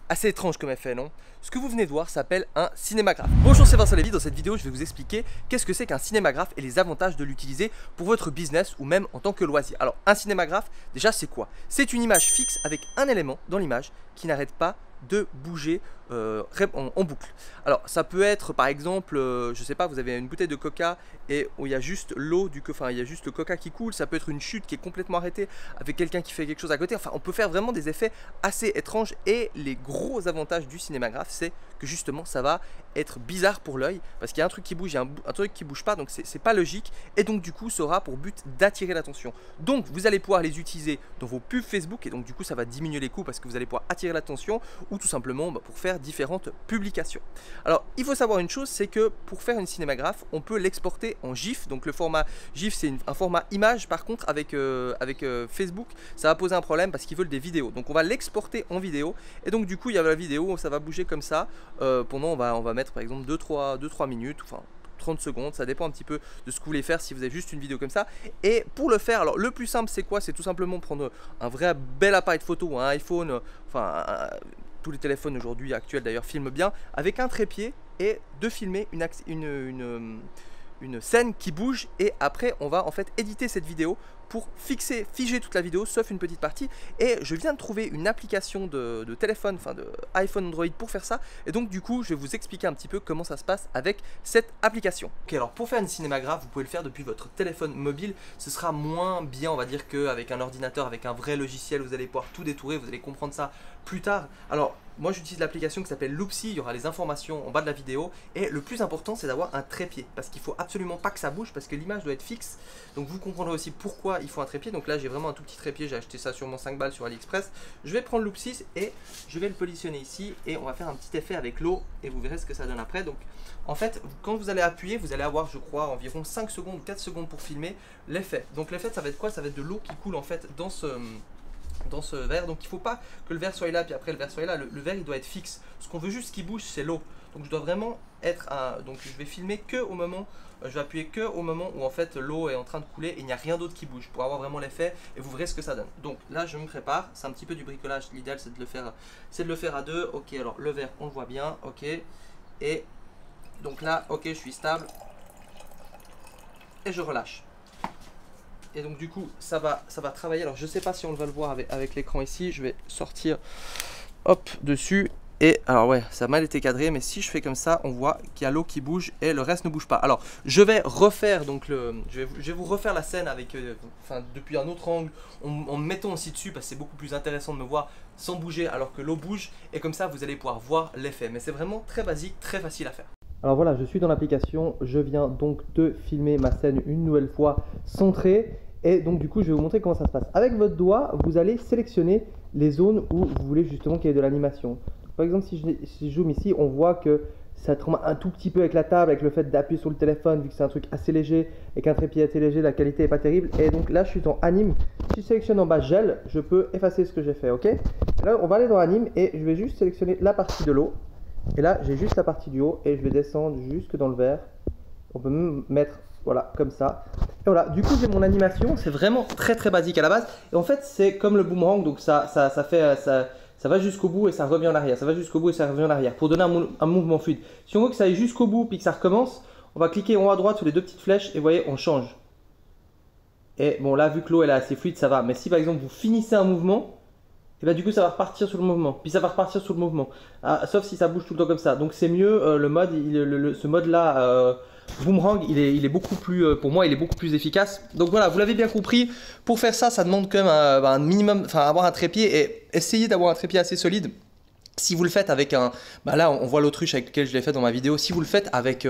Assez étrange comme effet, non? Ce que vous venez de voir s'appelle un cinémagraphe. Bonjour, c'est Vincent Lévy. Dans cette vidéo, je vais vous expliquer qu'est-ce que c'est qu'un cinémagraphe et les avantages de l'utiliser pour votre business ou même en tant que loisir. Alors, un cinémagraphe, déjà, c'est quoi? C'est une image fixe avec un élément dans l'image qui n'arrête pas de bouger en boucle. Alors ça peut être par exemple, je sais pas, vous avez une bouteille de coca et où il y a juste l'eau il y a juste le coca qui coule. Ça peut être une chute qui est complètement arrêtée avec quelqu'un qui fait quelque chose à côté. Enfin, on peut faire vraiment des effets assez étranges et les gros avantages du cinémagraphe, c'est que justement ça va être bizarre pour l'œil parce qu'il y a un truc qui bouge, il y a un truc qui bouge pas, donc c'est pas logique et donc du coup ça aura pour but d'attirer l'attention. Donc vous allez pouvoir les utiliser dans vos pubs Facebook et donc du coup ça va diminuer les coûts parce que vous allez pouvoir attirer l'attention ou tout simplement pour faire différentes publications. Alors il faut savoir une chose, c'est que pour faire une cinémagraphe, on peut l'exporter en GIF. Donc le format GIF c'est un format image. Par contre avec Facebook ça va poser un problème parce qu'ils veulent des vidéos. Donc on va l'exporter en vidéo et donc du coup il y a la vidéo, ça va bouger comme ça pendant on va mettre par exemple 2-3 minutes, enfin 30 secondes, ça dépend un petit peu de ce que vous voulez faire si vous avez juste une vidéo comme ça. Et pour le faire, alors le plus simple c'est quoi? C'est tout simplement prendre un vrai bel appareil de photo, un iPhone, tous les téléphones aujourd'hui actuels d'ailleurs filment bien, avec un trépied et de filmer une scène qui bouge et après on va en fait éditer cette vidéo pour figer toute la vidéo sauf une petite partie. Et je viens de trouver une application de téléphone, enfin de iPhone Android pour faire ça et donc du coup je vais vous expliquer un petit peu comment ça se passe avec cette application. Ok, alors pour faire une cinémagraphe vous pouvez le faire depuis votre téléphone mobile, ce sera moins bien on va dire qu'avec un ordinateur, avec un vrai logiciel vous allez pouvoir tout détourer, vous allez comprendre ça plus tard. Alors moi j'utilise l'application qui s'appelle Loopsy, il y aura les informations en bas de la vidéo et le plus important c'est d'avoir un trépied parce qu'il faut absolument pas que ça bouge parce que l'image doit être fixe, donc vous comprendrez aussi pourquoi il faut un trépied. Donc là j'ai vraiment un tout petit trépied, j'ai acheté ça sûrement 5 balles sur AliExpress. Je vais prendre Loopsy et je vais le positionner ici et on va faire un petit effet avec l'eau et vous verrez ce que ça donne après. Donc en fait quand vous allez appuyer vous allez avoir je crois environ 5 secondes ou 4 secondes pour filmer l'effet. Donc l'effet ça va être quoi? Ça va être de l'eau qui coule en fait dans ce verre, donc il ne faut pas que le verre soit là puis après le verre soit là, le verre il doit être fixe. Ce qu'on veut juste qu'il bouge c'est l'eau, donc je dois vraiment être donc je vais filmer que au moment, je vais appuyer que au moment où en fait l'eau est en train de couler et il n'y a rien d'autre qui bouge pour avoir vraiment l'effet et vous verrez ce que ça donne. Donc là je me prépare, c'est un petit peu du bricolage, l'idéal c'est de le faire à deux. Ok, alors le verre on le voit bien, ok, et donc là ok je suis stable et je relâche. Et donc du coup ça va travailler. Alors je sais pas si on va le voir avec l'écran ici. Je vais sortir hop dessus. Et alors ouais, ça a mal été cadré, mais si je fais comme ça, on voit qu'il y a l'eau qui bouge et le reste ne bouge pas. Alors je vais refaire donc je vais vous refaire la scène avec depuis un autre angle en me mettant aussi dessus parce que c'est beaucoup plus intéressant de me voir sans bouger alors que l'eau bouge et comme ça vous allez pouvoir voir l'effet. Mais c'est vraiment très basique, très facile à faire. Alors voilà, je suis dans l'application, je viens donc de filmer ma scène une nouvelle fois centrée et donc du coup je vais vous montrer comment ça se passe. Avec votre doigt, vous allez sélectionner les zones où vous voulez justement qu'il y ait de l'animation. Par exemple, si je zoome ici, on voit que ça tombe un tout petit peu avec la table, avec le fait d'appuyer sur le téléphone, vu que c'est un truc assez léger et qu'un trépied assez léger, la qualité n'est pas terrible. Et donc là, je suis dans Anime. Si je sélectionne en bas Gel, je peux effacer ce que j'ai fait, ok? Et là, on va aller dans Anime et je vais juste sélectionner la partie de l'eau. Et là, j'ai juste la partie du haut et je vais descendre jusque dans le verre. On peut même mettre, voilà, comme ça. Et voilà, du coup, j'ai mon animation. C'est vraiment très très basique à la base. Et en fait, c'est comme le boomerang, donc ça va jusqu'au bout et ça revient en arrière. Ça va jusqu'au bout et ça revient en arrière pour donner un mouvement fluide. Si on veut que ça aille jusqu'au bout puis que ça recommence, on va cliquer en haut à droite sur les deux petites flèches et vous voyez, on change. Et bon, là, vu que l'eau elle est assez fluide, ça va. Mais si par exemple vous finissez un mouvement, et bah du coup ça va repartir sur le mouvement, puis ça va repartir sur le mouvement, sauf si ça bouge tout le temps comme ça. Donc c'est mieux, le mode, ce mode là, boomerang, il est beaucoup plus, pour moi il est beaucoup plus efficace. Donc voilà, vous l'avez bien compris, pour faire ça, ça demande quand même un minimum, enfin avoir un trépied et essayer d'avoir un trépied assez solide. Si vous le faites avec là on voit l'autruche avec lequel je l'ai fait dans ma vidéo, si vous le faites avec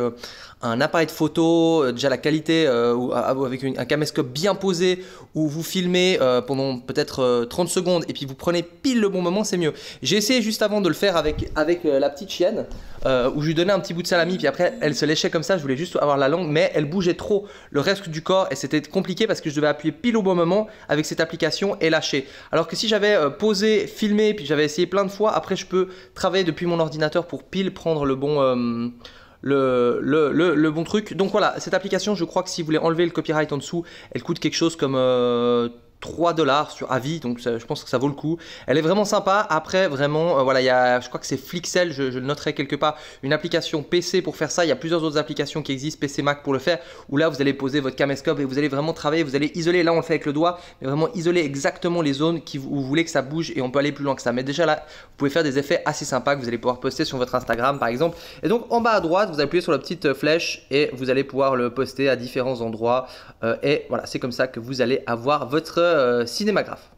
un appareil de photo, déjà la qualité, ou avec un caméscope bien posé, où vous filmez pendant peut-être 30 secondes et puis vous prenez pile le bon moment, c'est mieux. J'ai essayé juste avant de le faire avec la petite chienne, où je lui donnais un petit bout de salami, puis après elle se léchait comme ça, je voulais juste avoir la langue, mais elle bougeait trop le reste du corps et c'était compliqué parce que je devais appuyer pile au bon moment avec cette application et lâcher. Alors que si j'avais posé, filmé, puis j'avais essayé plein de fois, après je peux travailler depuis mon ordinateur pour pile prendre le bon bon truc. Donc voilà, cette application, je crois que si vous voulez enlever le copyright en dessous, elle coûte quelque chose comme $3 à vie, donc je pense que ça vaut le coup. Elle est vraiment sympa. Après, vraiment, voilà, il y a, je crois que c'est Flixel, je le noterai quelque part, une application PC pour faire ça. Il y a plusieurs autres applications qui existent, PC, Mac pour le faire, où là, vous allez poser votre caméscope et vous allez vraiment travailler, vous allez isoler, là on le fait avec le doigt, mais vraiment isoler exactement les zones où vous voulez que ça bouge et on peut aller plus loin que ça. Mais déjà là, vous pouvez faire des effets assez sympas que vous allez pouvoir poster sur votre Instagram par exemple. Et donc en bas à droite, vous appuyez sur la petite flèche et vous allez pouvoir le poster à différents endroits. Et voilà, c'est comme ça que vous allez avoir votre cinémagraphe.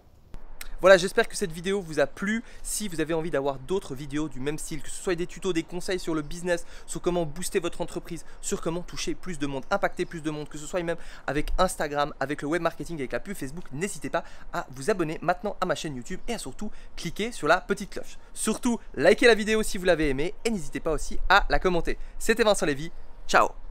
Voilà, j'espère que cette vidéo vous a plu. Si vous avez envie d'avoir d'autres vidéos du même style, que ce soit des tutos, des conseils sur le business, sur comment booster votre entreprise, sur comment toucher plus de monde, impacter plus de monde, que ce soit même avec Instagram, avec le web marketing, avec la pub Facebook, n'hésitez pas à vous abonner maintenant à ma chaîne YouTube et à surtout cliquer sur la petite cloche. Surtout, likez la vidéo si vous l'avez aimée et n'hésitez pas aussi à la commenter. C'était Vincent Lévy, ciao!